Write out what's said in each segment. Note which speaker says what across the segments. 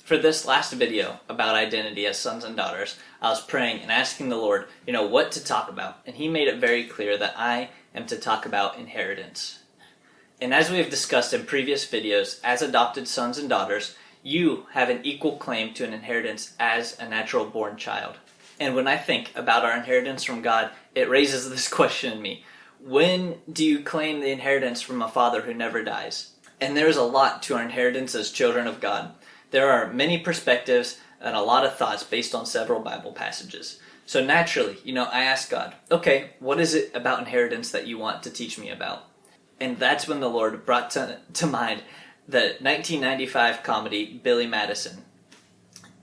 Speaker 1: For this last video about identity as sons and daughters, I was praying and asking the Lord, what to talk about. And He made it very clear that I am to talk about inheritance. And as we have discussed in previous videos, as adopted sons and daughters, you have an equal claim to an inheritance as a natural born child. And when I think about our inheritance from God, it raises this question in me. When do you claim the inheritance from a father who never dies? And there is a lot to our inheritance as children of God. There are many perspectives and a lot of thoughts based on several Bible passages. So naturally, I ask God, okay, what is it about inheritance that you want to teach me about? And that's when the Lord brought to mind the 1995 comedy Billy Madison.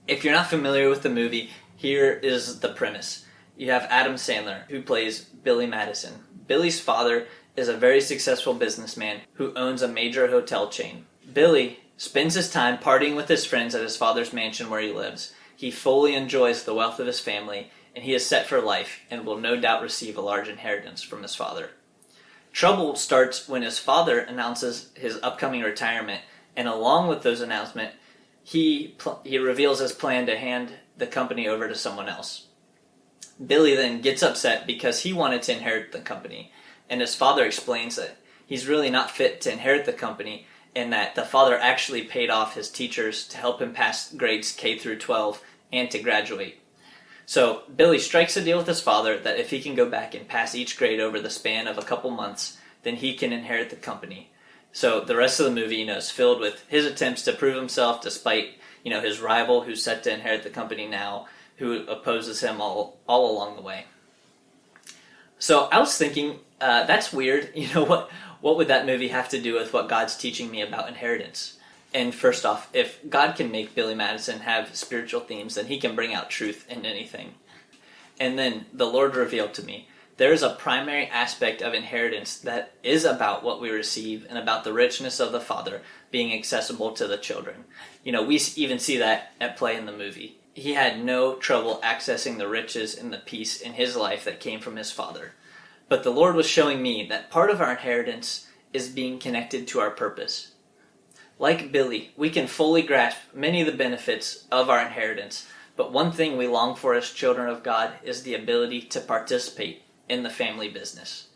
Speaker 1: If you're not familiar with the movie, here is the premise. You have Adam Sandler, who plays Billy Madison. Billy's father is a very successful businessman who owns a major hotel chain. Billy spends his time partying with his friends at his father's mansion where he lives. He fully enjoys the wealth of his family, and he is set for life and will no doubt receive a large inheritance from his father. Trouble starts when his father announces his upcoming retirement, and along with those announcements, he reveals his plan to hand the company over to someone else. Billy then gets upset because he wanted to inherit the company, and his father explains that he's really not fit to inherit the company, and that the father actually paid off his teachers to help him pass grades K through 12 and to graduate. So Billy strikes a deal with his father that if he can go back and pass each grade over the span of a couple months, then he can inherit the company. So the rest of the movie, is filled with his attempts to prove himself despite, his rival who's set to inherit the company now, who opposes him all along the way. So I was thinking, that's weird. What would that movie have to do with what God's teaching me about inheritance? And first off, if God can make Billy Madison have spiritual themes, then He can bring out truth in anything. And then the Lord revealed to me, there is a primary aspect of inheritance that is about what we receive and about the richness of the Father being accessible to the children. We even see that at play in the movie. He had no trouble accessing the riches and the peace in his life that came from his Father. But the Lord was showing me that part of our inheritance is being connected to our purpose. Like Billy, we can fully grasp many of the benefits of our inheritance, but one thing we long for as children of God is the ability to participate in the family business.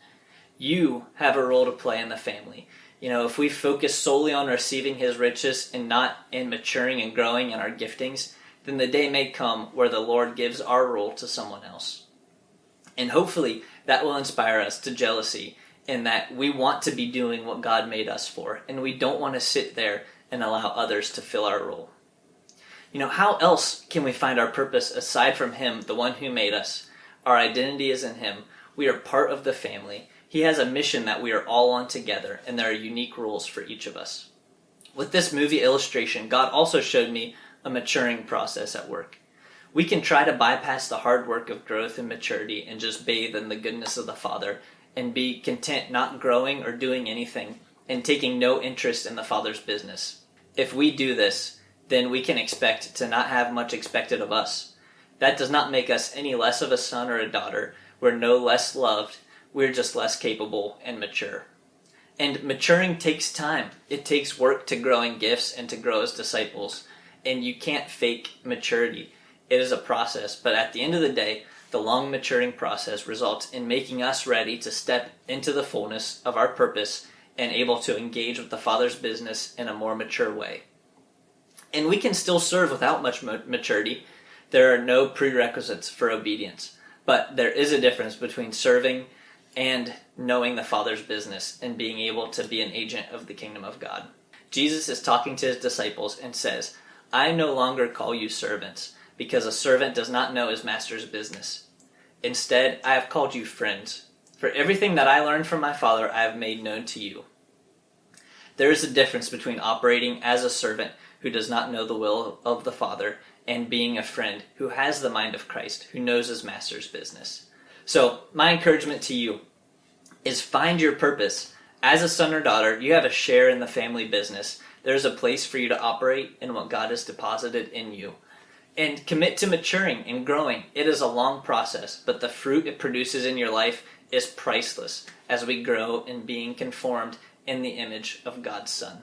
Speaker 1: You have a role to play in the family. If we focus solely on receiving His riches and not in maturing and growing in our giftings, then the day may come where the Lord gives our role to someone else. And hopefully that will inspire us to jealousy in that we want to be doing what God made us for, and we don't want to sit there and allow others to fill our role. How else can we find our purpose aside from Him, the one who made us? Our identity is in Him. We are part of the family. He has a mission that we are all on together, and there are unique rules for each of us. With this movie illustration, God also showed me a maturing process at work. We can try to bypass the hard work of growth and maturity and just bathe in the goodness of the Father and be content not growing or doing anything and taking no interest in the Father's business. If we do this, then we can expect to not have much expected of us. That does not make us any less of a son or a daughter. We're no less loved. We're just less capable and mature. And maturing takes time. It takes work to grow in gifts and to grow as disciples. And you can't fake maturity. It is a process, but at the end of the day, the long maturing process results in making us ready to step into the fullness of our purpose and able to engage with the Father's business in a more mature way. And we can still serve without much maturity. There are no prerequisites for obedience, but there is a difference between serving and knowing the Father's business and being able to be an agent of the kingdom of God. Jesus is talking to His disciples and says, I no longer call you servants, because a servant does not know his master's business. Instead, I have called you friends. For everything that I learned from my Father, I have made known to you. There is a difference between operating as a servant who does not know the will of the Father and being a friend who has the mind of Christ, who knows his master's business. So, my encouragement to you is find your purpose. As a son or daughter, you have a share in the family business. There's a place for you to operate in what God has deposited in you. And commit to maturing and growing. It is a long process, but the fruit it produces in your life is priceless as we grow in being conformed in the image of God's Son.